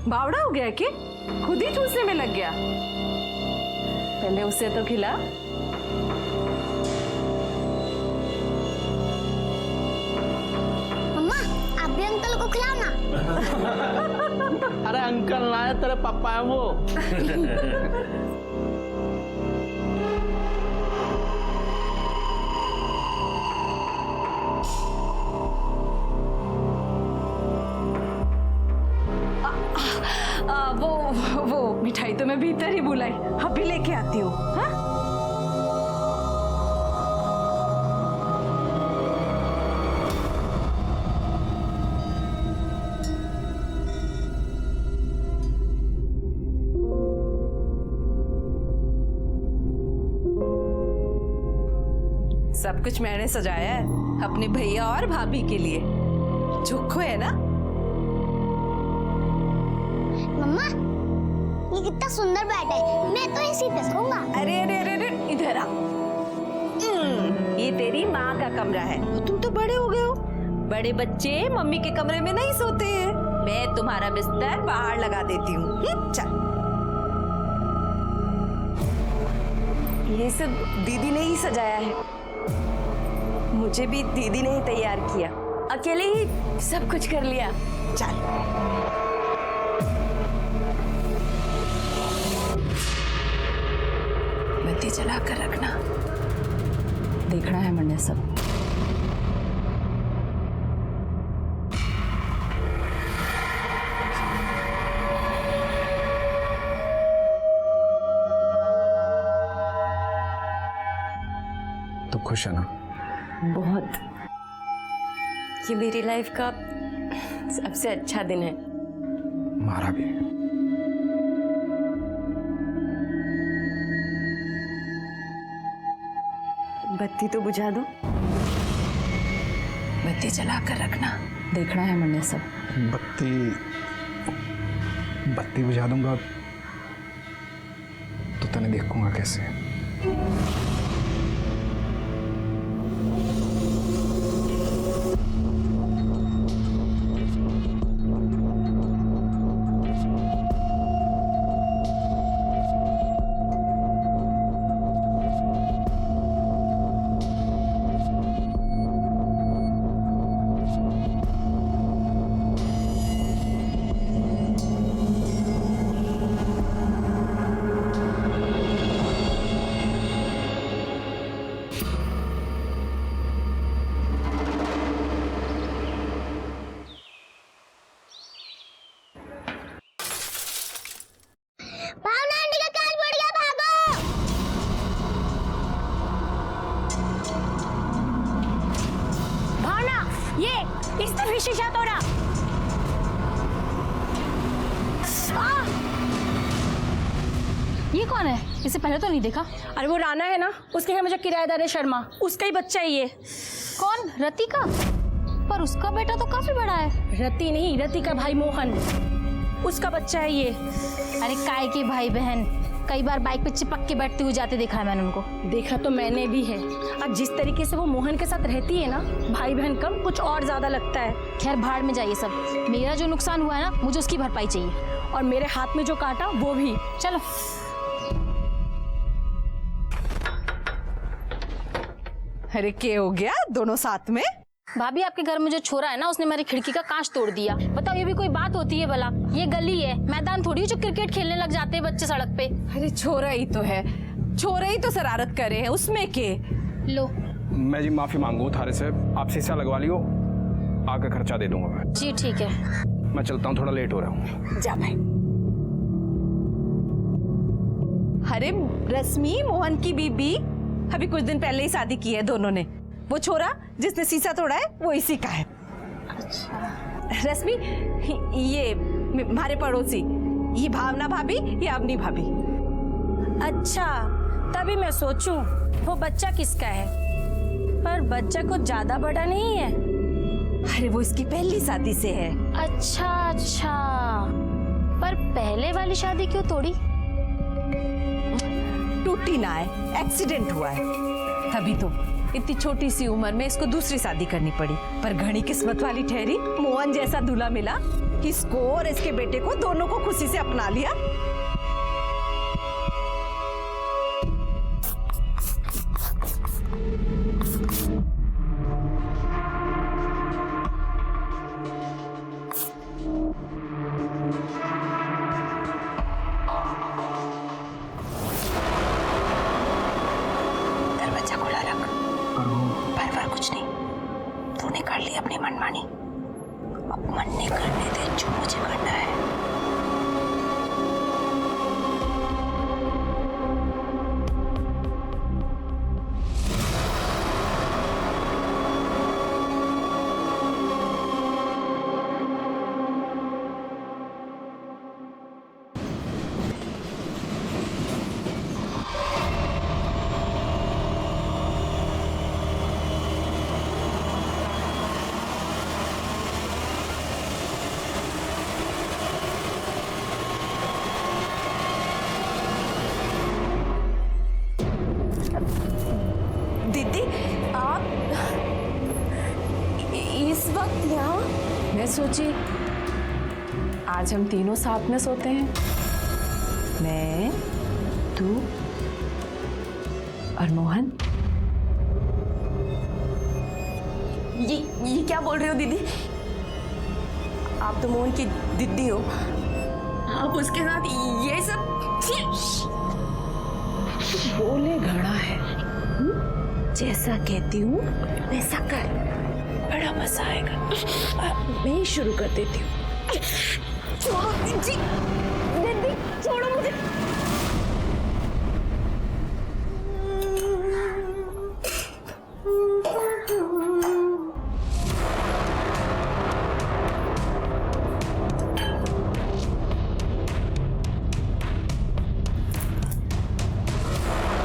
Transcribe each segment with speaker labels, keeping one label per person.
Speaker 1: बावड़ा हो गया कि खुद ही चूसने में लग गया? पहले उसे तो खिला।
Speaker 2: मम्मा आप भी अंकल को खिलाओ ना।
Speaker 3: अरे अंकल ना है, तेरे पापा है वो।
Speaker 1: वो मिठाई तो मैं भीतर ही बुलाई, अभी लेके आती हूँ। हाँ? सब कुछ मैंने सजाया है अपने भैया और भाभी के लिए। चुप है ना?
Speaker 2: मम्मा ये कितना सुंदर बेड है, मैं तो इसी पे सोऊंगा।
Speaker 1: अरे अरे अरे अरे इधर आ। ये तेरी माँ का कमरा है, तुम तो बड़े हो गए हो। बड़े बच्चे मम्मी के कमरे में नहीं सोते हैं। मैं तुम्हारा बिस्तर बाहर लगा देती हूँ। चल। ये सब दीदी ने ही सजाया है, मुझे भी दीदी ने ही तैयार किया, अकेले ही सब कुछ कर लिया। चल। बत्ती जला कर रखना, देखना है मैंने सब।
Speaker 4: तो खुश है ना?
Speaker 5: बहुत। ये मेरी लाइफ का सबसे अच्छा दिन है।
Speaker 4: हमारा भी।
Speaker 5: बत्ती तो बुझा दो।
Speaker 1: बत्ती जला कर रखना, देखना है मैंने सब।
Speaker 4: बत्ती बुझा दूंगा तो तने देखूंगा कैसे?
Speaker 2: भावना आंटी का कांच फट गया, भागो।
Speaker 6: भावना ये इसने शीशा तोड़ा। ये कौन है? इसे पहले तो नहीं देखा। अरे वो राना है ना, उसके घर में जो किराएदार है शर्मा, उसका ही बच्चा है ये। कौन? रति का? पर उसका बेटा तो काफी बड़ा है। रति नहीं, रति का भाई मोहन, उसका बच्चा है ये। अरे काय के भाई बहन, कई बार बाइक पे चिपक के बैठते हुए जाते देखा है मैंने उनको। देखा तो मैंने भी है। और जिस तरीके से वो मोहन के साथ रहती है ना, भाई बहन कम कुछ और ज्यादा लगता है। खैर भाड़ में जाइए सब। मेरा जो नुकसान हुआ है ना, मुझे उसकी भरपाई चाहिए, और मेरे हाथ में जो काटा वो भी। चलो।
Speaker 1: अरे क्या हो गया दोनों साथ में?
Speaker 6: भाभी आपके घर में जो छोरा है ना, उसने मेरी खिड़की का कांच तोड़ दिया। बताओ ये भी कोई बात होती है भला? ये गली है, मैदान थोड़ी है जो क्रिकेट खेलने लग जाते हैं बच्चे सड़क पे।
Speaker 1: अरे छोरा ही तो है, छोरा ही तो शरारत करे है, उसमें के।
Speaker 6: लो।
Speaker 4: मैं जी माफी मांगू थारे से, आप शीशा लगवा लियो, आगे खर्चा दे दूंगा मैं।
Speaker 6: जी ठीक है।
Speaker 4: मैं चलता हूँ, थोड़ा लेट हो रहा हूँ।
Speaker 1: जा भाई। अरे रश्मि मोहन की बीबी अभी कुछ दिन पहले ही शादी की है दोनों ने। वो छोरा जिसने शीशा तोड़ा है वो इसी का है। अच्छा। रश्मि ये हमारे पड़ोसी, ये भावना भाभी, ये अवनी भाभी।
Speaker 6: अच्छा, तभी मैं सोचूं वो बच्चा किसका है, पर बच्चा कुछ ज्यादा बड़ा नहीं है।
Speaker 1: अरे वो इसकी पहली शादी से है।
Speaker 6: अच्छा अच्छा, पर पहले वाली शादी क्यों तोड़ी?
Speaker 1: टूटी ना है, एक्सीडेंट हुआ है, तभी तो इतनी छोटी सी उम्र में इसको दूसरी शादी करनी पड़ी, पर घनी किस्मत वाली ठहरी। मोहन जैसा दूल्हा मिला, इसको और इसके बेटे को दोनों को खुशी से अपना लिया।
Speaker 5: दरवाजा खुला रख। पर कुछ नहीं, तूने कर ली अपनी मनमानी, अब मन नहीं करने दे जो मुझे करना है।
Speaker 1: दीदी, आप इस वक्त यहाँ?
Speaker 5: मैं सोची आज हम तीनों साथ में सोते हैं, मैं, तू और मोहन। ये क्या बोल रहे हो दीदी? आप तो मोहन की दीदी हो, आप उसके साथ ये सब? बोले घड़ा है, जैसा कहती हूँ वैसा कर, बड़ा मजा आएगा। मैं ही शुरू कर देती हूँ। छोड़ो जी, दीदी छोड़ो मुझे।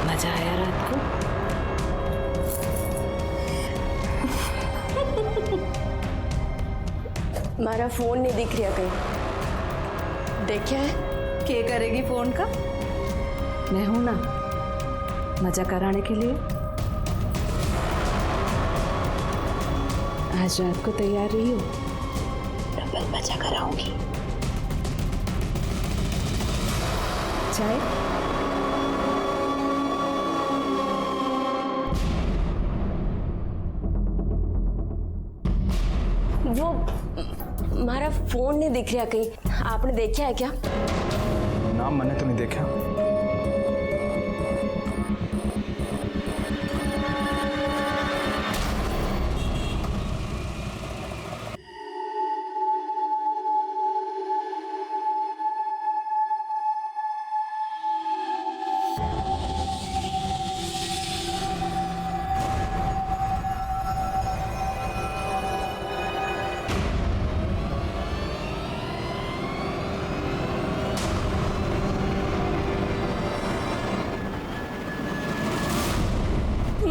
Speaker 5: मजा आया रात को? हमारा फोन नहीं दिख रहा कहीं, देखा है?
Speaker 1: क्या करेगी फोन का?
Speaker 5: मैं हूं ना मजा कराने के लिए। आज रात को तैयार रही हो, डबल मजा कराऊंगी। चाय? वो हमारा फोन नहीं दिख रहा कहीं, आपने देखा है क्या?
Speaker 4: नाम मैंने तो नहीं देखा।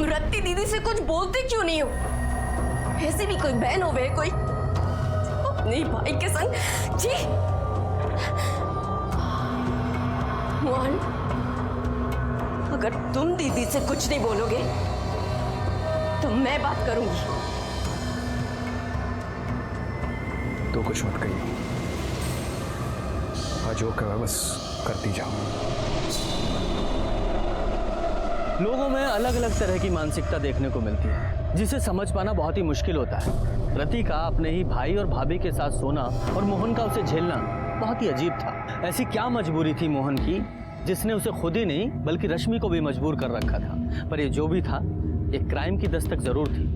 Speaker 5: रत्ती दीदी से कुछ बोलते क्यों नहीं हो? ऐसे भी कोई बहन हो गए, कोई अपने भाई के संग। जी मोहन, अगर तुम दीदी से कुछ नहीं बोलोगे तो मैं बात करूंगी।
Speaker 4: तो कुछ मत कहिए, आज जो कहा बस करती जाओ।
Speaker 3: लोगों में अलग अलग तरह की मानसिकता देखने को मिलती है, जिसे समझ पाना बहुत ही मुश्किल होता है। रति का अपने ही भाई और भाभी के साथ सोना और मोहन का उसे झेलना बहुत ही अजीब था। ऐसी क्या मजबूरी थी मोहन की जिसने उसे खुद ही नहीं बल्कि रश्मि को भी मजबूर कर रखा था। पर ये जो भी था, एक क्राइम की दस्तक जरूर थी,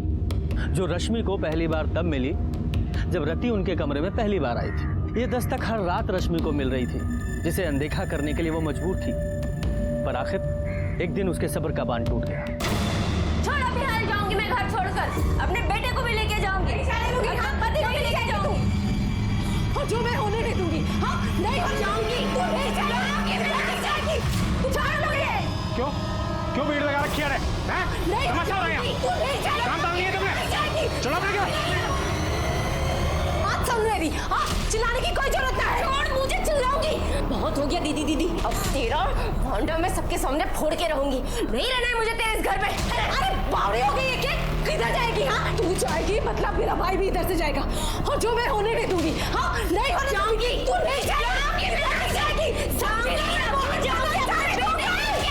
Speaker 3: जो रश्मि को पहली बार तब मिली जब रति उनके कमरे में पहली बार आई थी। ये दस्तक हर रात रश्मि को मिल रही थी, जिसे अनदेखा करने के लिए वो मजबूर थी। पर आखिर एक दिन उसके सब्र का बांध टूट गया।
Speaker 5: छोड़, अभी हाल जाऊंगी मैं घर छोड़कर, अपने बेटे को भी लेके जाऊंगी, अपने पति को भी लेके जाऊंगी, और जो मैं होने नहीं दूंगी। हाँ, नहीं हो जाऊंगी, तू नहीं चलोगी, मैं नहीं जाएगी, तू छोड़ मुझे।
Speaker 4: क्यों क्यों भीड़ लगा रखी है?
Speaker 5: नहीं
Speaker 4: समझ आ रहा है?
Speaker 5: तू नहीं चलोगी,
Speaker 4: काम डाल दिया तुमने? चलो अपने घर।
Speaker 5: बात सुन रही, हाँ, चिल्लाने की कोई जरूरत नहीं है। छोड़, मुझे चिल्लाऊंगी।
Speaker 7: बहुत हो गया दीदी दीदी, अब तेरा होंडा मैं सबके सामने फोड़ के रहूंगी। नहीं रहना है मुझे तेरे इस घर में। अरे बावड़ी हो गई है क्या? किधर जाएगी? हाँ
Speaker 5: तू जाएगी मतलब मेरा भाई भी इधर से जाएगा और जो मैं होने नहीं दूंगी। हाँ नहीं होने
Speaker 7: जाऊंगी।
Speaker 5: तू नहीं जाएगी,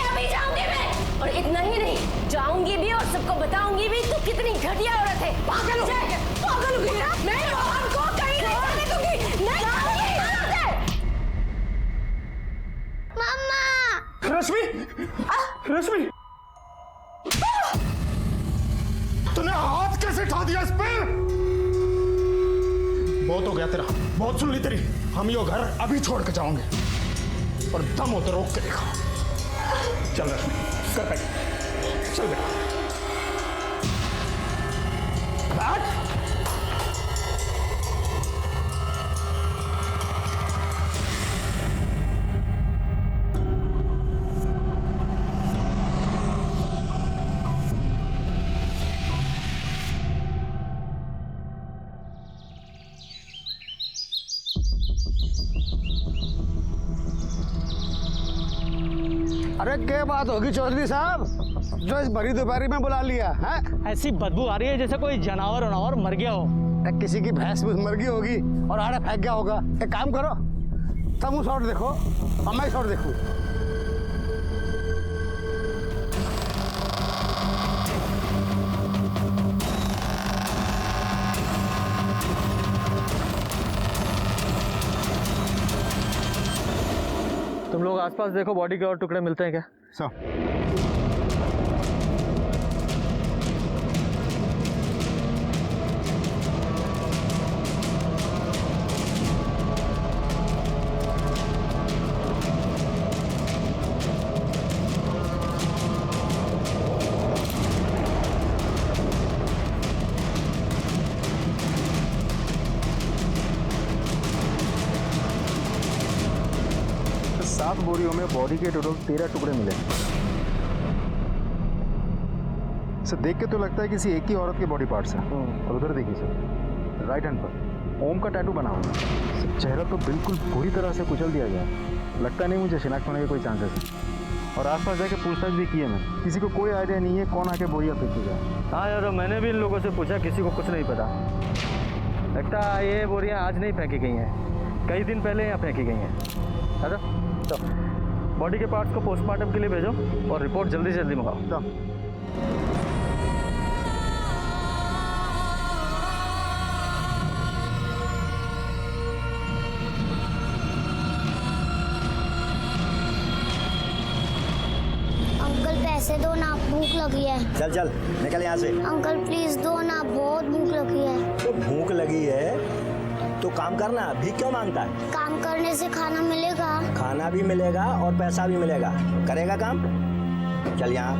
Speaker 7: अभी जाऊंगी मैं, और इतना ही नहीं, जाऊंगी भी और सबको बताऊंगी भी तू कितनी घटिया औरत है।
Speaker 5: पागल हो गई है। मैं मोहन को कहीं नहीं जाने दूंगी। नहीं
Speaker 2: मम्मा
Speaker 8: रश्मि, रश्मि, तूने हाथ कैसे उठा दिया इस पे? बहुत हो गया तेरा, बहुत सुन ली तेरी। हम यो घर अभी छोड़ के जाओगे और दम हो तो रोक के देखो। चल रश्मि, कर बैठ, चल बैठ।
Speaker 9: अरे क्या बात होगी चौधरी साहब, जो इस भरी दोपहरी में बुला लिया है?
Speaker 3: ऐसी बदबू आ रही है जैसे कोई जानवर वनावर मर गया हो।
Speaker 9: किसी की भैंस भूस मर गई होगी और आड़े फेंक गया होगा। एक काम करो, तुम शॉट देखो और मैं शॉट देखूं।
Speaker 3: तुम लोग आसपास देखो, बॉडी के और टुकड़े मिलते हैं क्या?
Speaker 9: सात बोरियों में बॉडी के टोटल 13 टुकड़े मिले। सर देख के तो लगता है किसी एक ही औरत के बॉडी पार्ट्स हैं। और उधर देखिए सर, राइट हैंड पर ओम का टैटू बना हुआ है। चेहरा तो बिल्कुल पूरी तरह से कुचल दिया गया। लगता नहीं मुझे शिनाख्त होने के कोई चांसेस है। और आसपास जाके पूछताछ भी की है मैं, किसी को कोई आइडिया नहीं है कौन आके बोरिया फेंकेगा।
Speaker 3: हाँ यार, मैंने भी इन लोगों से पूछा, किसी को कुछ नहीं पता। लगता है ये बोरियां आज नहीं फेंकी गई हैं, कई दिन पहले यहाँ फेंकी गई हैं। है तो बॉडी के पार्ट्स को पोस्टमार्टम के लिए भेजो और रिपोर्ट जल्दी से जल्दी मंगाओ।
Speaker 2: अंकल पैसे दो ना, भूख लगी है।
Speaker 10: चल चल निकल यहाँ से।
Speaker 2: अंकल प्लीज दो ना, बहुत भूख लगी है।
Speaker 10: तो भूख लगी है तो काम करना, भीख क्यों मांगता है?
Speaker 2: काम करने से खाना मिलेगा।
Speaker 10: खाना भी मिलेगा और पैसा भी मिलेगा, करेगा काम? चल यहाँ।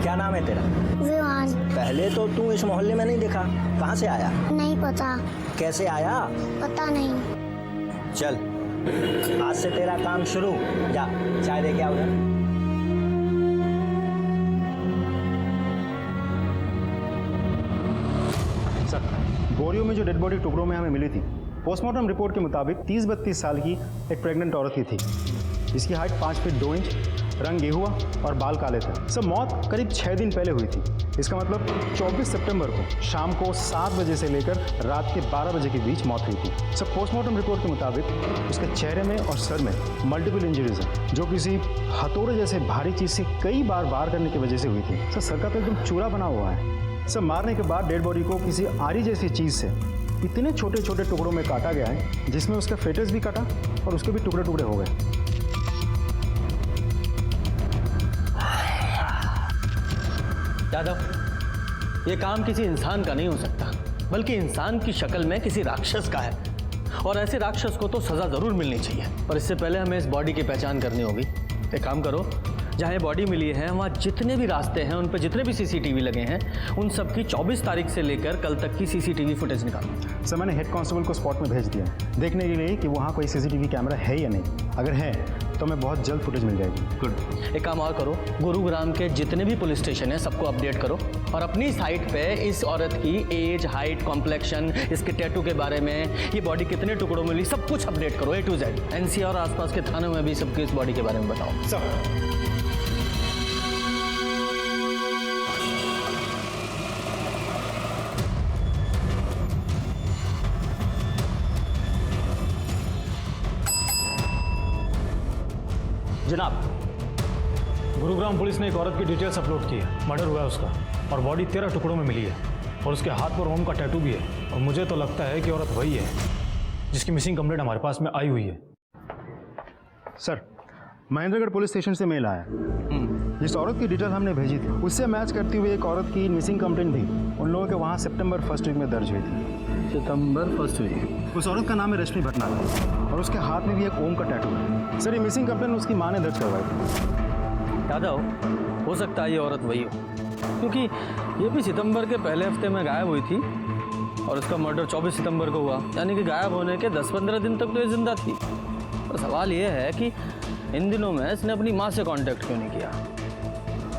Speaker 10: क्या नाम है तेरा?
Speaker 2: विवान।
Speaker 10: पहले तो तू इस मोहल्ले में नहीं दिखा, कहाँ से आया?
Speaker 2: नहीं पता।
Speaker 10: कैसे आया?
Speaker 2: पता नहीं।
Speaker 10: चल आज से तेरा काम शुरू। जा चाय दे के आओ।
Speaker 9: बोरियों में जो डेड बॉडी टुकड़ों में हमें मिली थी, पोस्टमार्टम रिपोर्ट के मुताबिक 30-32 साल की एक प्रेग्नेंट औरत की थी, जिसकी हाइट 5 फीट 2 इंच, रंग गेहुआ और बाल काले थे। सब मौत करीब 6 दिन पहले हुई थी। इसका मतलब 24 सितंबर को शाम को 7 बजे से लेकर रात के 12 बजे के बीच मौत हुई थी। सब पोस्टमार्टम रिपोर्ट के मुताबिक उसके चेहरे में और सर में मल्टीपल इंजरीज हैं, जो किसी हथौड़े जैसे भारी चीज़ से कई बार वार करने की वजह से हुई थी। सर का तो एकदम चूरा बना हुआ है। सब मारने के बाद डेड बॉडी को किसी आरी जैसी चीज़ से इतने छोटे छोटे टुकड़ों में काटा गया है, जिसमें उसका फेटस भी काटा और उसके भी टुकड़े टुकड़े हो गए।
Speaker 3: यादव, ये काम किसी इंसान का नहीं हो सकता, बल्कि इंसान की शक्ल में किसी राक्षस का है। और ऐसे राक्षस को तो सजा जरूर मिलनी चाहिए। पर इससे पहले हमें इस बॉडी की पहचान करनी होगी। एक काम करो, जहाँ ये बॉडी मिली है वहाँ जितने भी रास्ते हैं, उन पर जितने भी सीसीटीवी लगे हैं, उन सब की 24 तारीख से लेकर कल तक की सीसीटीवी फुटेज निकालो।
Speaker 9: सर मैंने हेड कांस्टेबल को स्पॉट में भेज दिया है, देखने के लिए कि वहाँ कोई सीसीटीवी कैमरा है या नहीं। अगर है तो हमें बहुत जल्द फुटेज मिल जाएगी।
Speaker 3: गुड। एक काम और करो, गुरुग्राम के जितने भी पुलिस स्टेशन हैं सबको अपडेट करो और अपनी साइट पे इस औरत की एज, हाइट, कॉम्प्लेक्शन, इसके टैटू के बारे में, ये बॉडी कितने टुकड़ों में मिली, सब कुछ अपडेट करो A to Z। NCR और आसपास के थानों में भी सबकी इस बॉडी के बारे में बताओ।
Speaker 9: सर
Speaker 11: जनाब, गुरुग्राम पुलिस ने एक औरत की डिटेल्स अपलोड की है। मर्डर हुआ है उसका और बॉडी 13 टुकड़ों में मिली है और उसके हाथ पर ओम का टैटू भी है। और मुझे तो लगता है कि औरत वही है जिसकी मिसिंग कंप्लेंट हमारे पास में आई हुई है।
Speaker 9: सर, महेंद्रगढ़ पुलिस स्टेशन से मेल आया। जिस औरत की डिटेल हमने भेजी थी उससे मैच करती हुई एक औरत की मिसिंग कंप्लेंट भी उन लोगों के वहाँ सितंबर 1st वीक में दर्ज हुई थी।
Speaker 3: सितंबर 1st वीक।
Speaker 9: उस औरत का नाम है रश्मि भटनागर और उसके हाथ में भी एक ओम का टैटू है। सर, ये मिसिंग कंप्लेंट उसकी माँ ने दर्ज करवाई थी।
Speaker 3: यादव, हो सकता है ये औरत वही हो, क्योंकि ये भी सितंबर के पहले हफ्ते में गायब हुई थी और उसका मर्डर 24 सितंबर को हुआ, यानी कि गायब होने के 10-15 दिन तक तो ये जिंदा थी। तो सवाल ये है कि इन दिनों में इसने अपनी माँ से कांटेक्ट क्यों नहीं किया?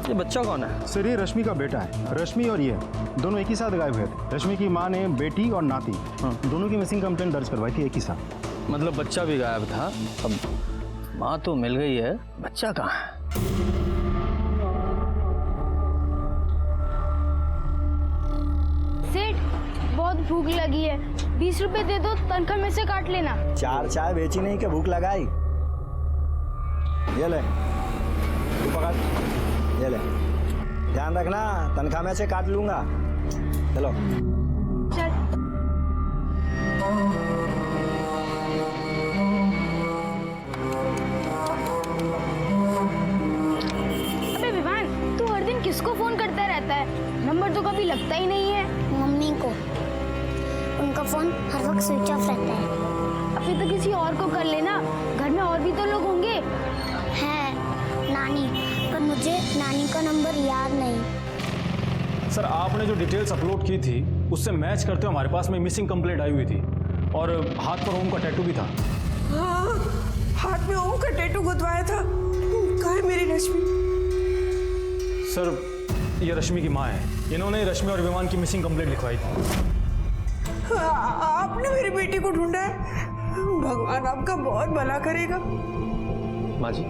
Speaker 3: ये बच्चा कौन है?
Speaker 9: सर, ये रश्मि का बेटा है। रश्मि और ये दोनों एक ही साथ गायब हुए थे। रश्मि की माँ ने बेटी और नाती दोनों की मिसिंग कंप्लेंट दर्ज करवाई थी एक ही साथ।
Speaker 3: मतलब बच्चा भी गायब था। अब माँ तो मिल गई है, बच्चा कहाँ है?
Speaker 2: सेठ, बहुत भूख लगी है, 20 रुपए दे दो, तनख्वाह में से काट लेना।
Speaker 10: 4 चाय बेची नहीं कि भूख लगाई। ये ले, तू पकड़, ये ले, ध्यान रखना तनख्वाह में से काट लूंगा। चलो
Speaker 2: चल। अबे विवान, तू हर दिन किसको फोन करता रहता है? नंबर तो कभी लगता ही नहीं है। मम्मी को, उनका फोन हर वक्त स्विच ऑफ रहता है। अभी तो किसी और को कर लेना, घर में और भी तो लोग होंगे। है नानी, पर मुझे नानी का नंबर याद नहीं।
Speaker 11: सर, आपने जो डिटेल्स अपलोड की थी उससे मैच करते हुए हमारे पास में मिसिंग कंप्लेंट आई हुई थी और हाथ पर ओम का टैटू भी था।
Speaker 5: हाँ, हाथ में ओम का टैटू गुदवाया था। कहाँ है मेरी रश्मि?
Speaker 11: सर, ये रश्मि की माँ है। इन्होंने रश्मि और विमान की मिसिंग कंप्लेंट लिखवाई थी।
Speaker 5: आपने मेरी बेटी को ढूंढा है, भगवान आपका बहुत भला करेगा।
Speaker 3: माँ जी,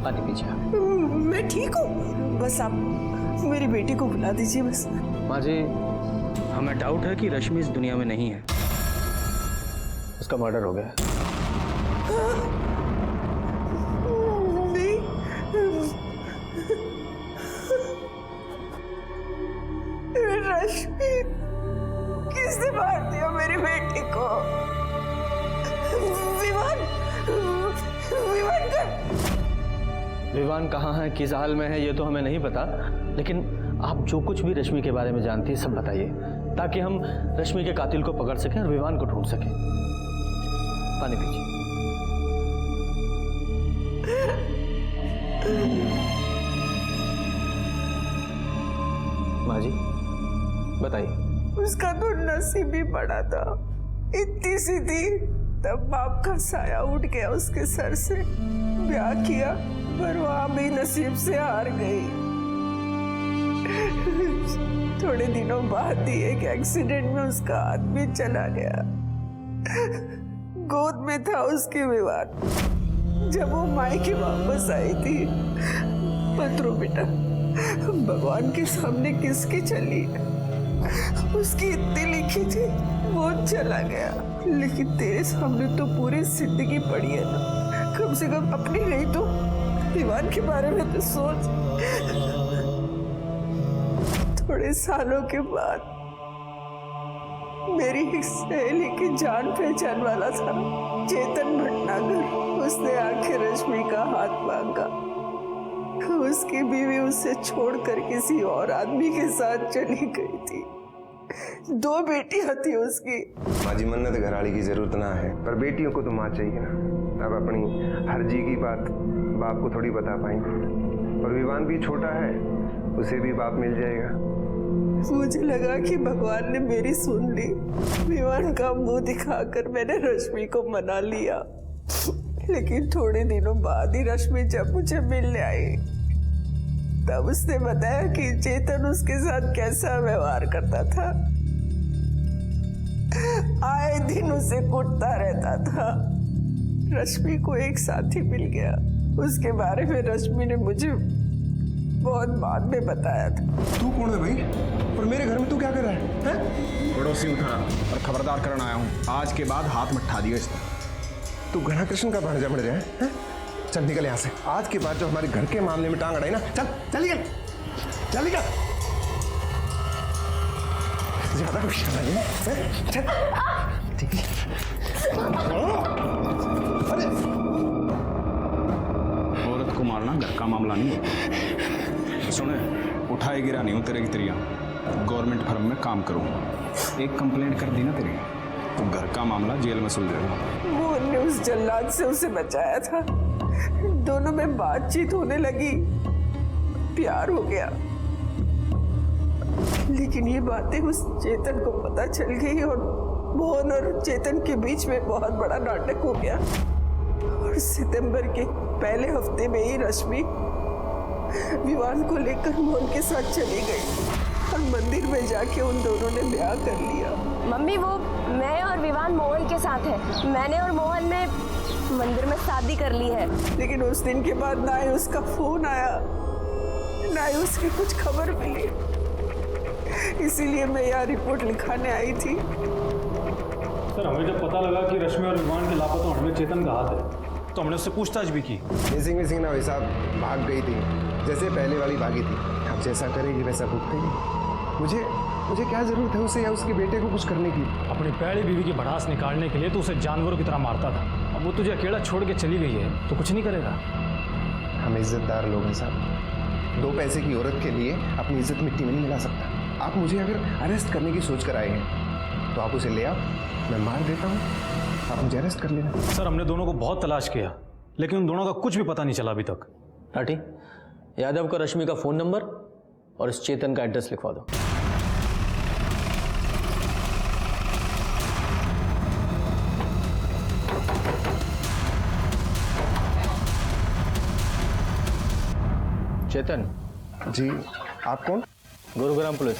Speaker 3: पानी पीजिए।
Speaker 5: मैं ठीक हूँ, बस आप मेरी बेटी को बुला दीजिए बस।
Speaker 3: माँ जी, हमें डाउट है कि रश्मि इस दुनिया में नहीं है, उसका मर्डर हो गया।
Speaker 5: रश्मि, किसने मार दिया मेरी बेटी को? विवान, विवान का
Speaker 3: विवान कहाँ है, किस हाल में है, ये तो हमें नहीं पता, लेकिन आप जो कुछ भी रश्मि के बारे में जानती है सब बताइए, ताकि हम रश्मि के कातिल को पकड़ सकें और विवान को ढूंढ सकें। पानी पीजिए। माँ जी, बताइए।
Speaker 5: उसका तो नसीब ही बड़ा था, इतनी सी थी, तब बाप का साया उठ गया उसके सर से। ब्याह किया पर वहां भी नसीब से हार गई। थोड़े दिनों बाद ही एक एक्सीडेंट में उसका आदमी चला गया। गोद में था उसके विवान। जब वो मायके वापस आई थी, पत्रो बेटा, भगवान के सामने किसकी चली है? उसकी इतनी लिखी थी, वो चला गया, लेकिन तेरे सामने तो पूरी जिंदगी पड़ी है ना। कम से कम अपनी नहीं तो विवान के बारे में तो सोच। थोड़े सालों के बाद मेरी एक सहेली की जान पहचान वाला था, चेतन भटनागर, उसने आखिर रश्मि का हाथ मांगा। उसकी बीवी उसे छोड़कर किसी और आदमी के साथ चली गई थी। 2 बेटियां थी उसकी।
Speaker 12: माँ जी, मन्नत घराड़ी की जरूरत ना है, पर बेटियों को तो माँ चाहिए ना। अब अपनी हर्जी की बात बाप को थोड़ी बता पाएंगे, और विवान भी छोटा है, उसे भी बाप मिल जाएगा।
Speaker 5: मुझे लगा कि भगवान ने मेरी सुन ली। विवान का मुंह दिखाकर मैंने रश्मि को मना लिया, लेकिन थोड़े दिनों बाद ही रश्मि जब मुझे मिलने आई तब उसने बताया कि चेतन उसके साथ कैसा व्यवहार करता था। आए दिन उसे कुटता रहता था। रश्मि को एक साथी मिल गया, उसके बारे में रश्मि ने मुझे बहुत बाद में बताया था।
Speaker 12: तू कौन है भाई और मेरे घर में तू क्या कर रहा है?
Speaker 4: पड़ोसी हूँ थाना और खबरदार करना आया हूँ, आज के बाद हाथ मत उठा दियो इसने।
Speaker 12: तू घना कृष्ण का भांजा बन रहा है? चल निकल यहाँ से। आज के बाद जो हमारे घर के मामले में टांग अड़ाई ना, चल चल निकल, चल निकल। ज्यादा कुछ नहीं है, चल ठीक है। अरे
Speaker 4: औरत को मारना घर का मामला नहीं है। सुने, उठाए गिरा नहीं हूँ तेरे की तेरिया। गवर्नमेंट फर्म में काम करूँगा, एक कंप्लेंट कर दी ना तेरी तो घर का मामला जेल में सुलझेगा।
Speaker 5: मोहन ने उस जल्लाद से उसे बचाया था, दोनों में बातचीत होने लगी, प्यार हो गया। लेकिन ये बातें उस चेतन को पता चल गई और मोहन और चेतन के बीच में बहुत बड़ा नाटक हो गया। और सितंबर के पहले हफ्ते में ही रश्मि विवान को लेकर मोहन के साथ चली गई और मंदिर में जाके उन दोनों ने ब्याह कर लिया।
Speaker 7: मम्मी वो मैं और विवान मोहन के साथ है, मैंने और मोहन ने मंदिर में शादी कर ली है।
Speaker 5: लेकिन उस दिन के बाद ना ही उसका फोन आया, ना ही उसकी कुछ खबर मिली। इसीलिए मैं यहाँ रिपोर्ट लिखाने आई थी।
Speaker 11: सर हमें जब पता लगा कि रश्मि और विवान के लापता होने में चेतन का हाथ है तो हमने उससे पूछताछ भी की।
Speaker 12: मिसिंग ना भाई साहब, भाग गई थी जैसे पहले वाली भागी थी। अब जैसा करेगी वैसा भुगतेगी। मुझे क्या जरूरत है उसे या उसके बेटे को कुछ करने की?
Speaker 11: अपनी पहली बीवी की भड़ास निकालने के लिए तो उसे जानवरों की तरह मारता था। अब वो तुझे अकेला छोड़ के चली गई है तो कुछ नहीं करेगा।
Speaker 12: हम इज्जतदार लोग हैं साहब, 2 पैसे की औरत के लिए अपनी इज्जत मिट्टी में नहीं मिला सकता। आप मुझे अगर अरेस्ट करने की सोच कर आए हैं तो आप उसे ले आओ, मैं मार देता हूँ, आप मुझे अरेस्ट कर लेना।
Speaker 11: सर हमने दोनों को बहुत तलाश किया लेकिन उन दोनों का कुछ भी पता नहीं चला अभी तक।
Speaker 3: टाटी, यादव का रश्मि का फ़ोन नंबर और इस चेतन का एड्रेस लिखवा दो। चेतन
Speaker 12: जी, आप कौन?
Speaker 3: गुरुग्राम पुलिस।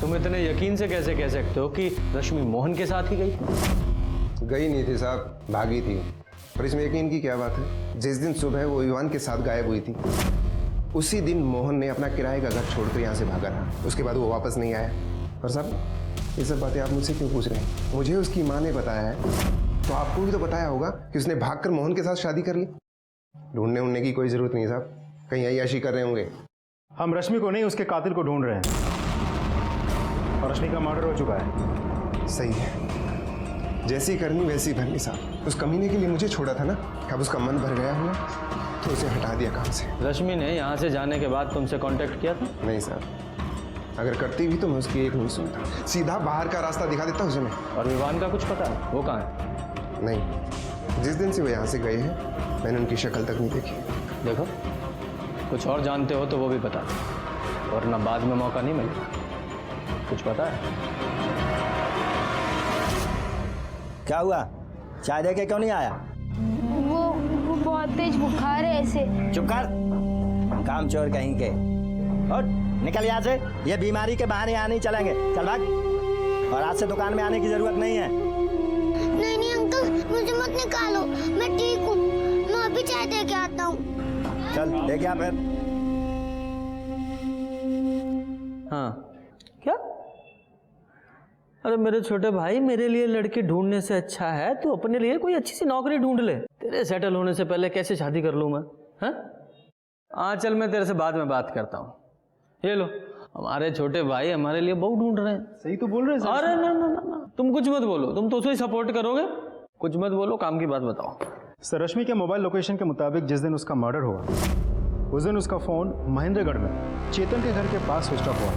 Speaker 3: तुम इतने यकीन से कैसे कह सकते हो कि रश्मि मोहन के साथ ही गई?
Speaker 12: गई नहीं थी साहब, भागी थी। और इसमें यकीन की क्या बात है? जिस दिन सुबह वो विवान के साथ गायब हुई थी उसी दिन मोहन ने अपना किराए का घर छोड़कर यहाँ से भागा था। उसके बाद वो वापस नहीं आया। और साहब ये सब बातें आप मुझसे क्यों पूछ रहे हैं? मुझे उसकी माँ ने बताया है तो आपको भी तो बताया होगा कि उसने भागकर मोहन के साथ शादी कर ली। ढूंढने उड़ने की कोई जरूरत नहीं साहब, कहीं अय्याशी कर रहे होंगे।
Speaker 9: हम रश्मि को नहीं उसके कातिल को ढूंढ रहे हैं और रश्मि का मर्डर हो चुका है।
Speaker 12: सही है, जैसी करनी वैसी भरनी साहब। उस कमीने के लिए मुझे छोड़ा था ना, अब उसका मन भर गया हुआ तो उसे हटा दिया काम से।
Speaker 3: रश्मि ने यहाँ से जाने के बाद तुमसे कांटेक्ट किया था?
Speaker 12: नहीं साहब, अगर करती भी तो मैं उसकी एक नहीं सुनता, सीधा बाहर का रास्ता दिखा देता उसे मैं।
Speaker 3: और विवान का कुछ पता है? वो कहाँ है?
Speaker 12: नहीं, जिस दिन से वो यहाँ से गए हैं मैंने उनकी शक्ल तक नहीं देखी।
Speaker 3: देखो, कुछ और जानते हो तो वो भी बता दो वरना बाद में मौका नहीं मिलेगा। कुछ पता है?
Speaker 10: क्या हुआ? चाय दे के क्यों नहीं आया?
Speaker 2: वो बहुत तेज बुखार है ऐसे।
Speaker 10: चुप कर, काम चोर कहीं के। उठ, निकल यहाँ से। ये बीमारी के बहाने यहाँ नहीं चलेंगे। चल भाग। और आज से दुकान में आने की जरूरत नहीं है।
Speaker 2: नहीं नहीं अंकल, मुझे मत निकालो, मैं ठीक हूँ। मैं अभी चाय दे के आता हूँ।
Speaker 10: चल देख आ फिर।
Speaker 3: हाँ, क्या? अरे मेरे छोटे भाई, मेरे लिए लड़की ढूंढने से अच्छा है तू अपने लिए कोई अच्छी सी नौकरी ढूंढ ले। तेरे सेटल होने से पहले कैसे शादी कर लूँ मैं? हाँ चल, मैं तेरे से बाद में बात करता हूँ। ये लो, हमारे छोटे भाई हमारे लिए बहू ढूंढ रहे हैं।
Speaker 9: सही तो बोल रहे हैं।
Speaker 3: अरे ना ना ना, तुम कुछ मत बोलो, तुम तो उसे ही सपोर्ट करोगे। कुछ मत बोलो, काम की बात बताओ।
Speaker 9: सर रश्मि के मोबाइल लोकेशन के मुताबिक जिस दिन उसका मर्डर हुआ उस दिन उसका फ़ोन महेंद्रगढ़ में चेतन के घर के पास स्विच ऑफ हुआ।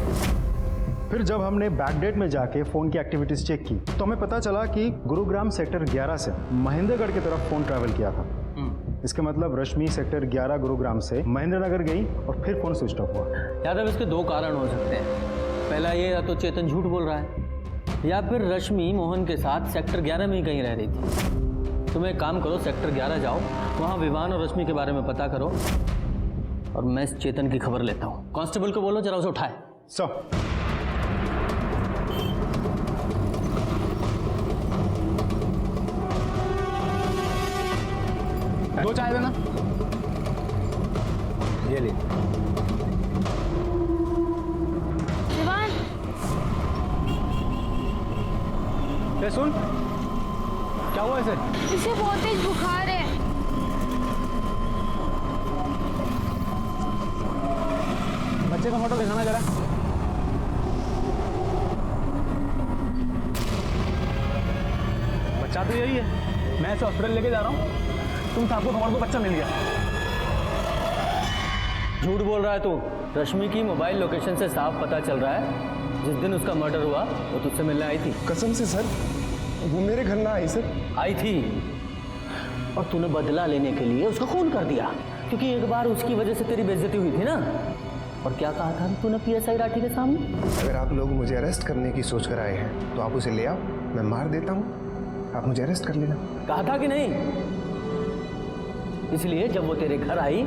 Speaker 9: फिर जब हमने बैकडेट में जाके फ़ोन की एक्टिविटीज़ चेक की तो हमें पता चला कि गुरुग्राम सेक्टर 11 से महेंद्रगढ़ की तरफ फ़ोन ट्रैवल किया था। इसका मतलब रश्मि सेक्टर 11 गुरुग्राम से महेंद्रनगर गई और फिर फ़ोन स्विच ऑफ हुआ।
Speaker 3: यादव, इसके 2 कारण हो सकते हैं। पहला ये, या तो चेतन झूठ बोल रहा है या फिर रश्मि मोहन के साथ सेक्टर 11 में ही कहीं रह रही थी। तुम एक काम करो, सेक्टर 11 जाओ, वहाँ विवान और रश्मि के बारे में पता करो, और मैं इस चेतन की खबर लेता हूँ। कांस्टेबल को बोलो जरा उसे उठाए।
Speaker 9: सर।
Speaker 11: दो चाय देना।
Speaker 10: ये ले।
Speaker 2: विवान,
Speaker 11: ये सुन, क्या हुआ इसे?
Speaker 2: इसे बहुत तेज बुखार है।
Speaker 11: बच्चे का फोटो दिखाना जरा। बच्चा तो यही है, मैं इसे हॉस्पिटल लेके जा रहा हूँ। तुम साहब को खबर को बच्चा मिल गया।
Speaker 3: झूठ बोल रहा है तू। रश्मि की मोबाइल लोकेशन से साफ पता चल रहा है जिस दिन उसका मर्डर हुआ वो तुझसे मिलने आई थी।
Speaker 12: कसम से सर, वो मेरे घर ना आई सर।
Speaker 3: आई थी, और तूने बदला लेने के लिए उसका खून कर दिया, क्योंकि एक बार उसकी वजह से तेरी बेइज्जती हुई थी ना। और क्या कहा था तूने पीएसआई राठी के सामने?
Speaker 12: अगर आप लोग मुझे अरेस्ट करने की सोच कर आए हैं तो आप उसे ले आओ, मैं मार देता हूँ, आप मुझे अरेस्ट कर लेना।
Speaker 3: कहा था कि नहीं? इसलिए जब वो तेरे घर आई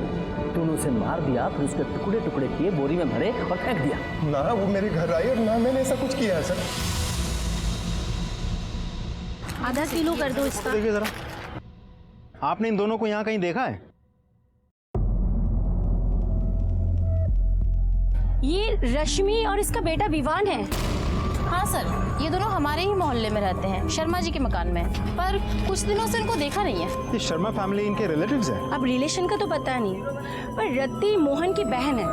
Speaker 3: तूने उसे मार दिया, फिर उसके टुकड़े टुकड़े किए, बोरी में भरे और फेंक दिया।
Speaker 12: ना वो मेरे घर आई और ना मैंने ऐसा कुछ किया है सर।
Speaker 2: आधा किलो कर दो इसका।
Speaker 9: देखिए जरा, आपने इन दोनों को यहाँ कहीं देखा है?
Speaker 6: ये रश्मि और इसका बेटा विवान है।
Speaker 5: हाँ सर, ये दोनों हमारे ही मोहल्ले में रहते हैं, शर्मा जी के मकान में, पर कुछ दिनों से इनको देखा नहीं है।
Speaker 9: ये शर्मा फैमिली इनके रिलेटिव्स हैं?
Speaker 6: अब रिलेशन का तो पता नहीं, पर रति मोहन की बहन है,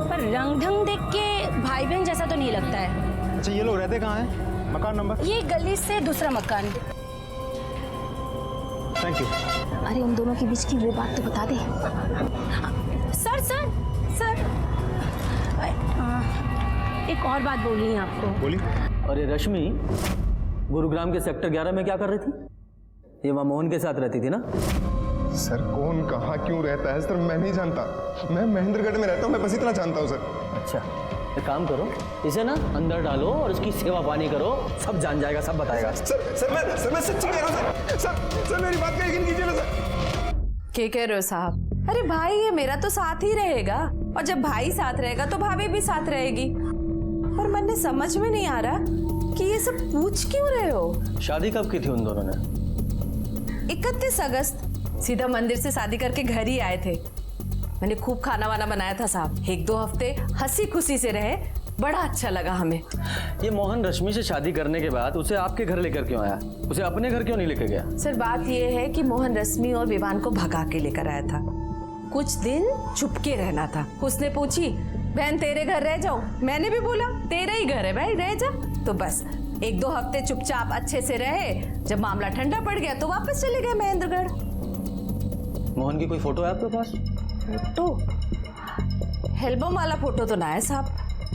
Speaker 6: पर रंग ढंग देख के भाई बहन जैसा तो नहीं लगता है।
Speaker 9: अच्छा, ये लोग रहते कहाँ हैं? मकान नंबर?
Speaker 6: ये गली से दूसरा मकान।
Speaker 9: Thank you.
Speaker 2: अरे उन दोनों के बीच की वो बात तो बता दे।
Speaker 6: सर सर सर, एक और बात बोलनी है आपको।
Speaker 9: बोलिए।
Speaker 3: अरे रश्मि गुरुग्राम के सेक्टर 11 में क्या कर रही थी? ये वहाँ मोहन के साथ रहती थी ना?
Speaker 12: सर कौन कहाँ क्यों रहता है सर मैं नहीं जानता, मैं महेंद्रगढ़ में रहता हूँ, मैं बस इतना जानता हूँ सर।
Speaker 3: अच्छा, एक काम करो, इसे ना अंदर डालो और इसकी सेवा पानी करो, सब जान जाएगा, सब बताएगा।
Speaker 12: सर मैं सच्ची कह रहा हूँ सर मेरी बात का यकीन कीजिए ना सर।
Speaker 1: क्या कह रहे हो साहब? अरे भाई ये मेरा तो साथ ही रहेगा, और जब भाई साथ रहेगा तो भाभी भी साथ रहेगी। पर मन समझ में नहीं आ रहा कि ये सब पूछ क्यों रहे हो?
Speaker 3: शादी कब की थी उन दोनों ने?
Speaker 1: 31 अगस्त। सीधा मंदिर से शादी करके घर ही आए थे। मैंने खूब खाना वाना बनाया था साहब, 1-2 हफ्ते हंसी खुशी से रहे, बड़ा अच्छा लगा हमें।
Speaker 3: ये मोहन रश्मि से शादी करने के बाद उसे आपके घर लेकर क्यों आया? उसे अपने घर क्यों नहीं लेकर गया?
Speaker 1: सर बात ये है कि मोहन रश्मि और विवान को भगा के लेकर आया था। कुछ दिन चुपके रहना था। उसने पूछी बहन तेरे घर रह जाओ, मैंने भी बोला तेरा ही घर है भाई रह जा। तो बस 1-2 हफ्ते चुपचाप अच्छे से रहे, जब मामला ठंडा पड़ गया तो वापस चले गए महेंद्रगढ़।
Speaker 3: मोहन की कोई फोटो है आपके पास?
Speaker 1: फोटो? एल्बम वाला फोटो तो ना है साहब,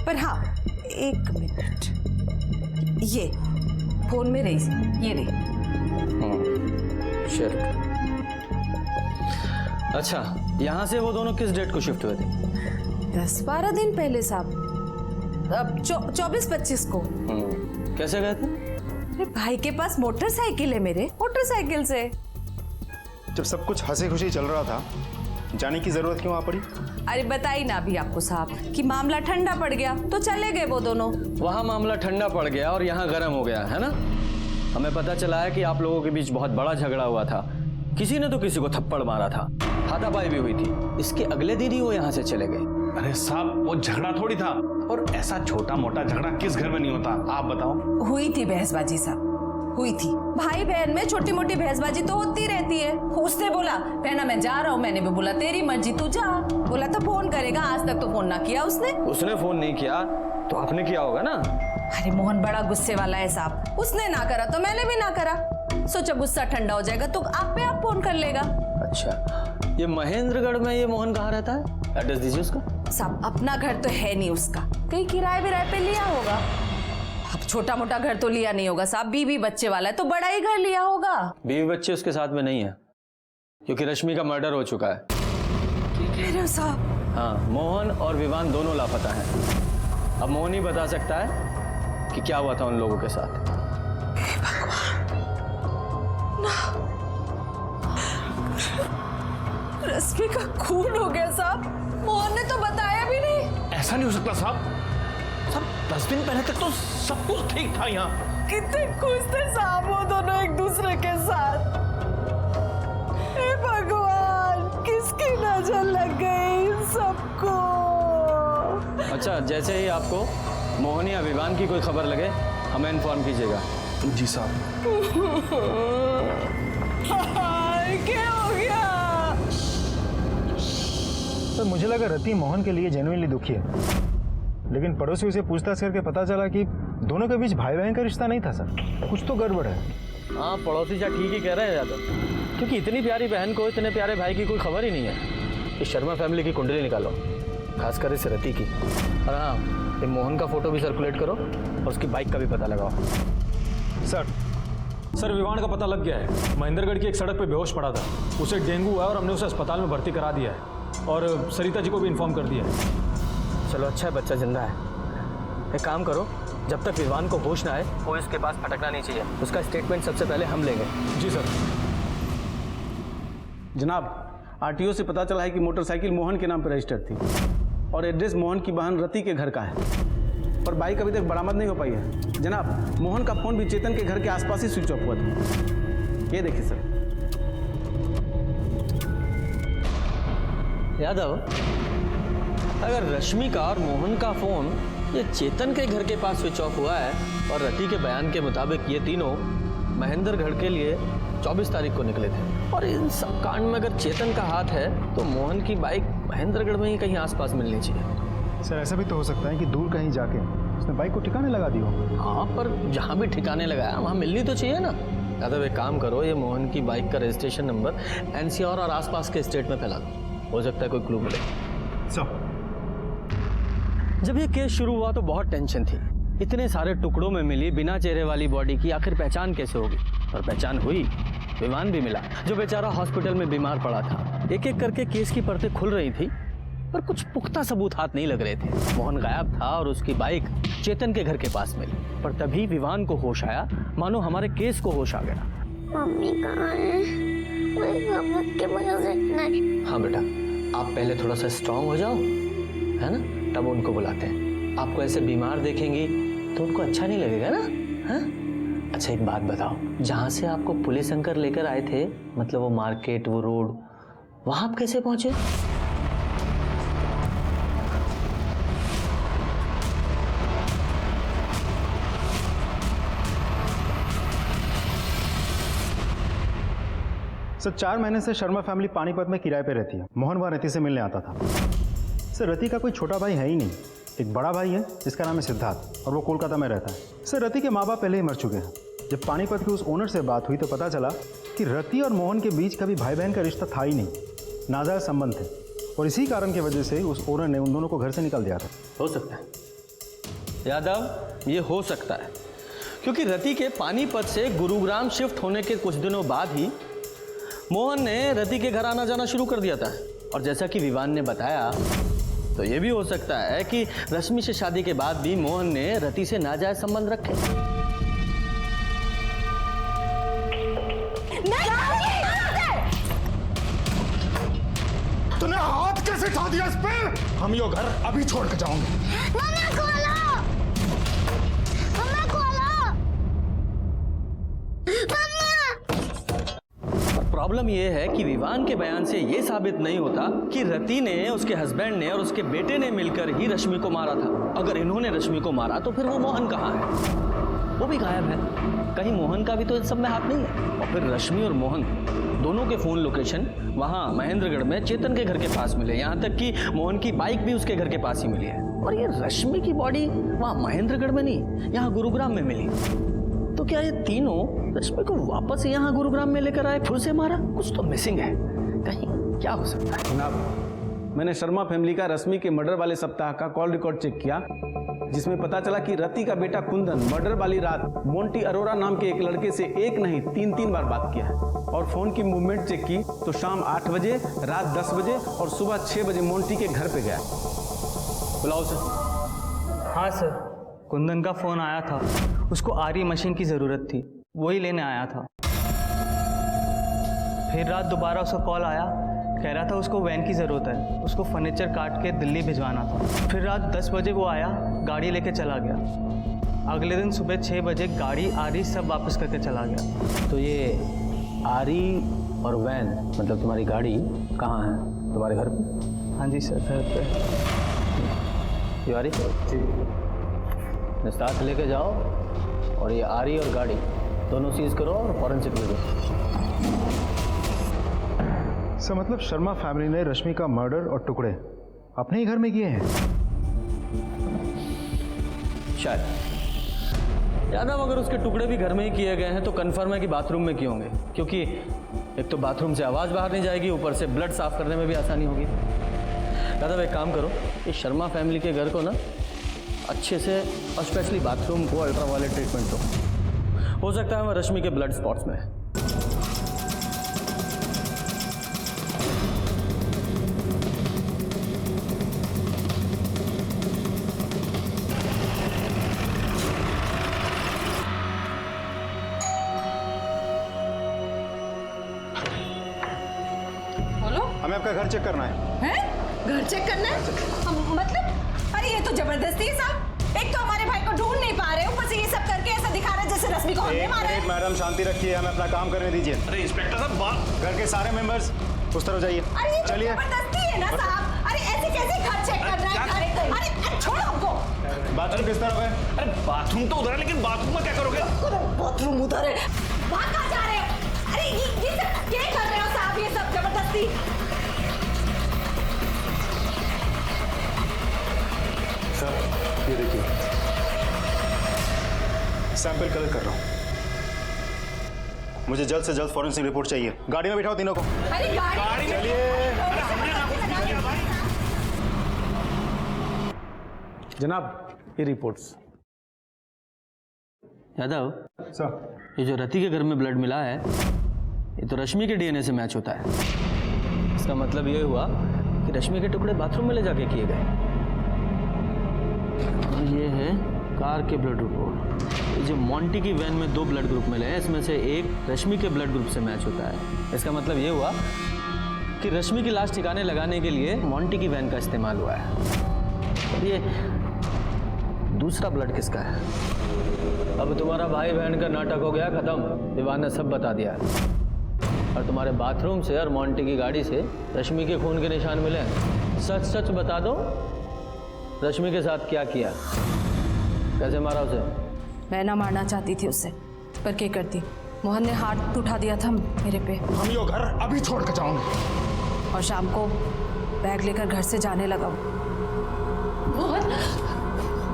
Speaker 1: पर हाँ 1 मिनट, ये फोन में रही, ये रही।
Speaker 3: शेयर। अच्छा, यहाँ से वो दोनों किस डेट को शिफ्ट हुए थे?
Speaker 1: 10-12 दिन पहले साहब, अब 24-25 को।
Speaker 3: कैसे गए थे?
Speaker 1: अरे भाई के पास मोटरसाइकिल है, मेरे मोटरसाइकिल से।
Speaker 9: जब सब कुछ हंसी खुशी चल रहा था, जाने की जरूरत क्यों आ पड़ी?
Speaker 1: अरे बताई ना अभी आपको साहब कि मामला ठंडा पड़ गया तो चले गए वो दोनों।
Speaker 3: वहाँ मामला ठंडा पड़ गया और यहाँ गर्म हो गया है ना? हमें पता चला है कि आप लोगों के बीच बहुत बड़ा झगड़ा हुआ था, किसी ने तो किसी को थप्पड़ मारा था, हाथापाई भी हुई थी। इसके अगले दिन ही वो यहाँ से चले गए।
Speaker 4: अरे साहब वो झगड़ा थोड़ी था, और ऐसा छोटा मोटा झगड़ा किस घर में नहीं होता, आप बताओ।
Speaker 1: हुई थी बहसबाजी साहब, हुई थी। भाई बहन में छोटी मोटी बहसबाजी तो होती रहती है। उसने बोला बहना मैं जा रहा हूँ, मैंने भी बोला तेरी मर्जी तू जा। बोला तो फोन करेगा, आज तक तो फोन ना किया उसने।
Speaker 3: उसने फोन नहीं किया तो आपने किया होगा ना?
Speaker 1: अरे मोहन बड़ा गुस्से वाला है साहब, उसने ना करा तो मैंने भी ना करा। सोचा गुस्सा ठंडा हो जाएगा तो आप पे आप फोन कर लेगा।
Speaker 3: अच्छा, ये महेंद्रगढ़ में ये मोहन कहाँ रहता है? एड्रेस दीजिए उसका।
Speaker 1: साहब अपना घर तो है नहीं उसका, कहीं किराए विराए पे लिया होगा। अब छोटा मोटा घर तो लिया नहीं होगा साहब, बीवी बच्चे वाला है तो बड़ा ही घर लिया होगा।
Speaker 3: बीवी बच्चे उसके साथ में नहीं है, क्योंकि रश्मि का मर्डर हो चुका है।
Speaker 1: क्या कह रहे हो साहब?
Speaker 3: हाँ, मोहन और विवान दोनों लापता हैं। अब मोहन ही बता सकता है कि क्या हुआ था उन लोगों के साथ।
Speaker 1: रश्मि का खून हो गया साहब। मोहन ने तो बताया भी नहीं।
Speaker 11: ऐसा नहीं हो सकता साहब। 10 दिन पहले तक तो सब कुछ ठीक था यहाँ।
Speaker 1: कितने खुश थे साहब वो दोनों एक दूसरे के साथ। हे भगवान, किसकी नजर लग गई इन सबको।
Speaker 3: अच्छा, जैसे ही आपको मोहन या विवान की कोई खबर लगे हमें इन्फॉर्म कीजिएगा।
Speaker 8: जी साहब।
Speaker 1: क्या हो गया?
Speaker 9: तो मुझे लगा रति मोहन के लिए जेन्युइनली दुखी है, लेकिन पड़ोसी उसे पूछताछ करके पता चला कि दोनों के बीच भाई बहन का रिश्ता नहीं था सर। कुछ तो गड़बड़ है।
Speaker 3: हाँ, पड़ोसी जा ठीक ही कह रहे हैं यादव, क्योंकि इतनी प्यारी बहन को इतने प्यारे भाई की कोई खबर ही नहीं है। इस शर्मा फैमिली की कुंडली निकालो, खासकर इस रति की। और हाँ, ये मोहन का फोटो भी सर्कुलेट करो और उसकी बाइक का भी पता लगाओ।
Speaker 11: सर विवान का पता लग गया है। महेंद्रगढ़ की एक सड़क पे बेहोश पड़ा था। उसे डेंगू हुआ और हमने उसे अस्पताल में भर्ती करा दिया है और सरिता जी को भी इन्फॉर्म कर दिया है।
Speaker 3: चलो अच्छा है, बच्चा जिंदा है। एक काम करो, जब तक विवान को होश ना आए वो इसके पास भटकना नहीं चाहिए। उसका स्टेटमेंट सबसे पहले हम लेंगे।
Speaker 11: जी सर।
Speaker 13: जनाब, आरटीओ से पता चला है कि मोटरसाइकिल मोहन के नाम पर रजिस्टर्ड थी और एड्रेस मोहन की बहन रति के घर का है, और बाइक अभी तक बरामद नहीं हो पाई है। जनाब, मोहन का फोन भी चेतन के घर के आसपास ही स्विच ऑफ हुआ था। ये देखिए सर।
Speaker 3: यादव, अगर रश्मि का और मोहन का फोन ये चेतन के घर के पास स्विच ऑफ हुआ है और रति के बयान के मुताबिक ये तीनों महेंद्रगढ़ के लिए 24 तारीख को निकले थे, और इन सब कांड में अगर चेतन का हाथ है तो मोहन की बाइक महेंद्रगढ़ में ही कहीं आसपास मिलनी चाहिए।
Speaker 9: सर ऐसा भी तो हो सकता है कि दूर कहीं जाके उसने बाइक को ठिकाने लगा दी हो।
Speaker 3: हाँ, पर जहाँ भी ठिकाने लगाया वहाँ मिलनी तो चाहिए ना। यादव, एक काम करो, ये मोहन की बाइक का रजिस्ट्रेशन नंबर एनसीआर और आसपास के स्टेट में फैला दो, हो सकता है कोई क्लू मिले। जब ये केस शुरू हुआ तो बहुत टेंशन थी। इतने सारे टुकड़ों में मिली बिना चेहरे वाली बॉडी की आखिर पहचान कैसे होगी? और पहचान हुई, विवान भी मिला, जो बेचारा हॉस्पिटल में बीमार पड़ा था। एक एक करके केस की परतें खुल रही थी, पर कुछ पुख्ता सबूत हाथ नहीं लग रहे थे। मोहन गायब था और उसकी बाइक चेतन के घर के पास मिली, पर तभी विवान को होश आया, मानो हमारे केस को होश आ गया।
Speaker 2: मम्मी कहाँ है? की वजह से नहीं।
Speaker 3: हाँ बेटा, आप पहले थोड़ा सा स्ट्रांग हो जाओ, है ना, तब उनको बुलाते हैं। आपको ऐसे बीमार देखेंगी तो उनको अच्छा नहीं लगेगा ना। हाँ? अच्छा एक बात बताओ, जहाँ से आपको पुलिस अंकल लेकर आए थे, मतलब वो मार्केट, वो रोड, वहाँ आप कैसे पहुँचे?
Speaker 9: सर 4 महीने से शर्मा फैमिली पानीपत में किराए पे रहती है। मोहन वहाँ रति से मिलने आता था। सर रति का कोई छोटा भाई है ही नहीं, एक बड़ा भाई है जिसका नाम है सिद्धार्थ, और वो कोलकाता में रहता है। सर रति के माँ बाप पहले ही मर चुके हैं। जब पानीपत के उस ओनर से बात हुई तो पता चला कि रति और मोहन के बीच कभी भाई बहन का रिश्ता था ही नहीं, नाजायज संबंध थे, और इसी कारण की वजह से उस ओनर ने उन दोनों को घर से निकाल दिया था।
Speaker 3: हो सकता है यादव, ये हो सकता है, क्योंकि रति के पानीपत से गुरुग्राम शिफ्ट होने के कुछ दिनों बाद ही मोहन ने रति के घर आना जाना शुरू कर दिया था। और जैसा कि विवान ने बताया, तो ये भी हो सकता है कि रश्मि से शादी के बाद भी मोहन ने रति से नाजायज संबंध रखे।
Speaker 8: तूने हाथ कैसे उठा दिया इस पे? हम यो घर अभी छोड़ के जाओगे।
Speaker 3: प्रॉब्लम यह है कि विवान के बयान से यह साबित नहीं होता कि रति ने, उसके हस्बैंड ने और उसके बेटे ने मिलकर ही रश्मि को मारा था। अगर इन्होंने रश्मि को मारा तो फिर वो मोहन कहाँ है? वो भी गायब है। कहीं मोहन का भी तो इस सब में हाथ नहीं है। और फिर रश्मि और मोहन दोनों के फोन लोकेशन वहाँ महेंद्रगढ़ में चेतन के घर के पास मिले, यहाँ तक कि मोहन की बाइक भी उसके घर के पास ही मिली है। और ये रश्मि की बॉडी वहाँ महेंद्रगढ़ में नहीं, यहाँ गुरुग्राम में मिली। तो क्या ये तीनों रश्मि को वापस यहाँ गुरुग्राम में लेकर आए, फिर से मारा? कुछ तो मिसिंग है, कहीं क्या हो सकता है?
Speaker 13: जनाब, मैंने शर्मा फैमिली का रश्मि के मर्डर वाले सप्ताह का कॉल रिकॉर्ड चेक किया, जिसमें पता चला कि रति का बेटा कुंदन मर्डर वाली रात मोंटी अरोरा नाम के एक लड़के से एक नहीं 3 बार बात किया है। और फोन की मूवमेंट चेक की तो शाम 8 बजे, रात 10 बजे और सुबह 6 बजे मोंटी के घर पे गया। बुलाओ सर।
Speaker 14: हाँ सर, कुंदन का फोन आया था, उसको आरी मशीन की ज़रूरत थी, वही लेने आया था। फिर रात दोबारा उसका कॉल आया, कह रहा था उसको वैन की ज़रूरत है, उसको फर्नीचर काट के दिल्ली भिजवाना था। फिर रात 10 बजे वो आया, गाड़ी लेके चला गया। अगले दिन सुबह 6 बजे गाड़ी आरी सब वापस करके चला गया।
Speaker 3: तो ये आरी और वैन मतलब तुम्हारी गाड़ी कहाँ है? तुम्हारे घर पे?
Speaker 14: हाँ जी सर, घर पे।
Speaker 3: तिवारी जी साथ लेके जाओ और ये आरी और गाड़ी दोनों सीज करो और फॉरेंसिक ले दो।
Speaker 9: सर मतलब शर्मा फैमिली ने रश्मि का मर्डर और टुकड़े अपने ही घर में किए हैं?
Speaker 3: शायद। यादव अगर उसके टुकड़े भी घर में ही किए गए हैं तो कंफर्म है कि बाथरूम में किए होंगे, क्योंकि एक तो बाथरूम से आवाज़ बाहर नहीं जाएगी, ऊपर से ब्लड साफ करने में भी आसानी होगी। यादव एक काम करो, इस शर्मा फैमिली के घर को ना अच्छे से और स्पेशली बाथरूम को अल्ट्रावायलेट ट्रीटमेंट दो। हो सकता है वह रश्मि के ब्लड स्पॉट्स में है।
Speaker 9: हमें आपका घर चेक करना है।
Speaker 1: हैं? घर चेक करना है? मतलब अरे ये तो जबरदस्ती है साहब। एक तो हमारे भाई को ढूंढ नहीं पा रहे, ऊपर से ये सब करके ऐसा दिखा रहे जैसे रश्मि को हमने मारा है।
Speaker 9: मैडम शांति रखिए, हमें अपना काम करने दीजिए।
Speaker 8: अरे इंस्पेक्टर साहब,
Speaker 9: घर के सारे मेंबर्स उस तरफ जाइए।
Speaker 1: अरे ये तो
Speaker 9: चलिए।
Speaker 1: जबरदस्ती है ना साहब। अरे ऐसे कैसे घर चेक कर रहा है? अरे छोड़ो हमको।
Speaker 9: बाथरूम किस तरफ है?
Speaker 8: अरे बाथरूम तो उधर है, लेकिन बाथरूम में क्या करोगे?
Speaker 1: बाथरूम उधर है। वहाँ कहाँ जा रहे हो? अरे ये सब क्या कर रहे हो साहब? ये सब जबरदस्ती।
Speaker 9: सर ये देखिए, सैंपल कलेक्ट कर रहा हूँ। मुझे जल्द से जल्द फॉरेंसिक रिपोर्ट चाहिए। गाड़ी में बिठाओ तीनों को।
Speaker 1: अरे गाड़ी में
Speaker 9: चलिए।
Speaker 3: जनाब ये रिपोर्ट्स। यादव
Speaker 9: सर,
Speaker 3: ये जो रति के घर में ब्लड मिला है ये तो रश्मि के डीएनए से मैच होता है। इसका मतलब ये हुआ कि रश्मि के टुकड़े बाथरूम में ले जाके किए गए। और ये है कार के ब्लड रिपोर्ट। ये जो मोंटी की वैन में 2 ब्लड ग्रुप मिले हैं, इसमें से एक रश्मि के ब्लड ग्रुप से मैच होता है। इसका मतलब ये हुआ कि रश्मि की लाश ठिकाने लगाने के लिए मोंटी की वैन का इस्तेमाल हुआ है। और ये दूसरा ब्लड किसका है? अब तुम्हारा भाई बहन का नाटक हो गया खत्म। विवान ने सब बता दिया। और तुम्हारे बाथरूम से और मोंटी की गाड़ी से रश्मि के खून के निशान मिले हैं। सच सच बता दो, रश्मि के साथ क्या किया? कैसे मारा उसे?
Speaker 6: मैं ना मारना चाहती थी उसे, पर क्या करती, मोहन ने हाथ उठा दिया था मेरे पे।
Speaker 8: हम ये घर अभी छोड़ के जाओगे।
Speaker 6: और शाम को बैग लेकर घर से जाने लगा।
Speaker 1: मोहन,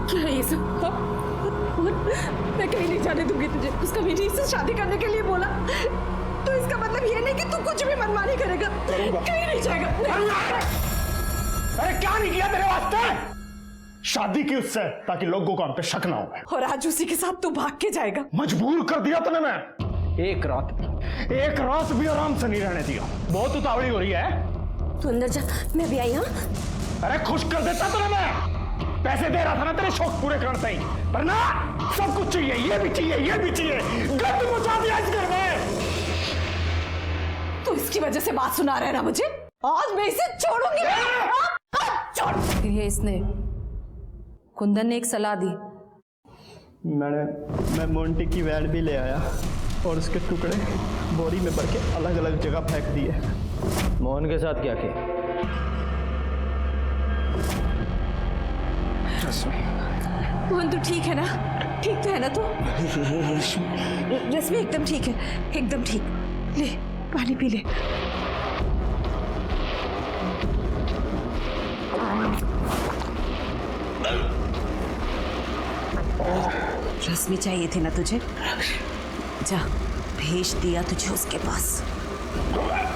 Speaker 1: क्या है ये सब? मोहन, मैं कहीं नहीं जाने दूंगी तुझे। उसका विनय से शादी करने के लिए बोला, तो इसका मतलब ये नहीं कि तू कुछ भी मनमानी करेगा। कहीं नहीं जाएगा।
Speaker 8: अरे क्या नहीं किया तेरे वास्ते? शादी की उससे ताकि लोगों को हम पे शक ना हो।
Speaker 1: और आज उसी के साथ तू भाग के जाएगा।
Speaker 8: मजबूर कर दिया तूने। मैं एक रात भी आराम से नहीं रहने दिया। बहुत उतावली हो रही है।
Speaker 7: तू अंदर जा, मैं भी आई। हाँ
Speaker 8: अरे खुश कर देता तूने। मैं पैसे दे रहा था ना तेरे शौक पूरे करने ही, पर ना सब कुछ चाहिए, ये भी चाहिए, ये भी चाहिए। गंद मचा दिया इस घर में।
Speaker 1: तू इसकी वजह से बात सुना रहा है ना मुझे। आज मैं इसे छोड़ूंगी।
Speaker 6: फिर ये इसने, कुंदन ने एक सलाह दी।
Speaker 15: मैं मोंटी की वैन भी ले आया और उसके टुकड़े बोरी में भर के अलग अलग जगह फेंक दिए।
Speaker 3: मोहन के साथ क्या किया?
Speaker 1: मोहन तू ठीक है ना? ठीक तो है ना तू? रश्मि एकदम ठीक है, एकदम ठीक। ले पानी पी ले। रश्मि चाहिए थी ना तुझे? जा, भेज दिया तुझे उसके पास।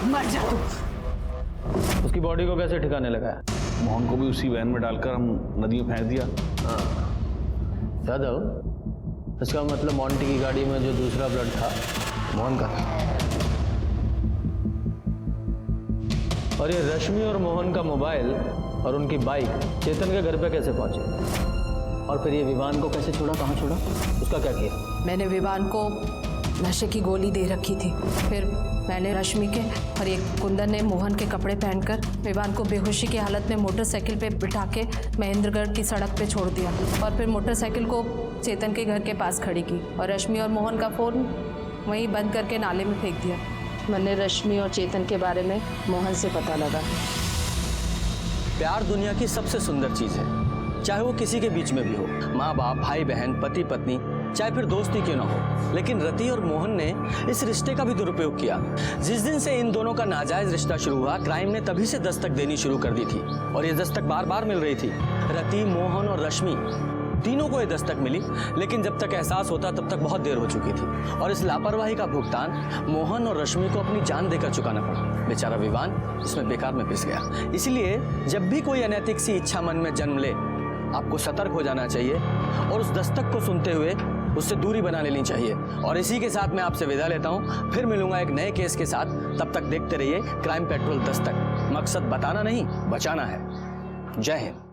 Speaker 1: मर जा तू।
Speaker 3: उसकी बॉडी को कैसे ठिकाने लगाया?
Speaker 4: मोहन को भी उसी वैन में डालकर हम नदी में फेंक दिया।
Speaker 3: यादव, इसका मतलब मोंटी की गाड़ी में जो दूसरा ब्लड था मोहन का था। और ये रश्मि और मोहन का मोबाइल और उनकी बाइक चेतन के घर पे कैसे पहुंचे? और फिर ये विवान को कैसे छोड़ा? कहाँ छोड़ा? उसका क्या किया?
Speaker 6: मैंने विवान को
Speaker 1: नशे की गोली दे रखी थी। फिर मैंने रश्मि के और एक कुंदन ने मोहन के कपड़े पहनकर विवान को बेहोशी की हालत में मोटरसाइकिल पे बिठा के महेंद्रगढ़ की सड़क पे छोड़ दिया और फिर मोटरसाइकिल को चेतन के घर के पास खड़ी की और रश्मि और मोहन का फ़ोन वहीं बंद करके नाले में फेंक दिया। मैंने रश्मि और चेतन के बारे में मोहन से पता लगा।
Speaker 3: प्यार दुनिया की सबसे सुंदर चीज़ है, चाहे वो किसी के बीच में भी हो, माँ बाप, भाई बहन, पति पत्नी, चाहे फिर दोस्ती क्यों ना हो। लेकिन रति और मोहन ने इस रिश्ते का भी दुरुपयोग किया। जिस दिन से इन दोनों का नाजायज रिश्ता शुरू हुआ, क्राइम ने तभी से दस्तक देनी शुरू कर दी थी और ये दस्तक बार बार मिल रही थी। रति, मोहन और रश्मि तीनों को ये दस्तक मिली, लेकिन जब तक एहसास होता तब तक बहुत देर हो चुकी थी और इस लापरवाही का भुगतान मोहन और रश्मि को अपनी जान देकर चुकाना पड़ा। बेचारा विवान इसमें बेकार में पिस गया। इसलिए जब भी कोई अनैतिक सी इच्छा मन में जन्म ले, आपको सतर्क हो जाना चाहिए और उस दस्तक को सुनते हुए उससे दूरी बना लेनी चाहिए। और इसी के साथ मैं आपसे विदा लेता हूं, फिर मिलूंगा एक नए केस के साथ। तब तक देखते रहिए क्राइम पेट्रोल दस्तक। मकसद बताना नहीं, बचाना है। जय हिंद।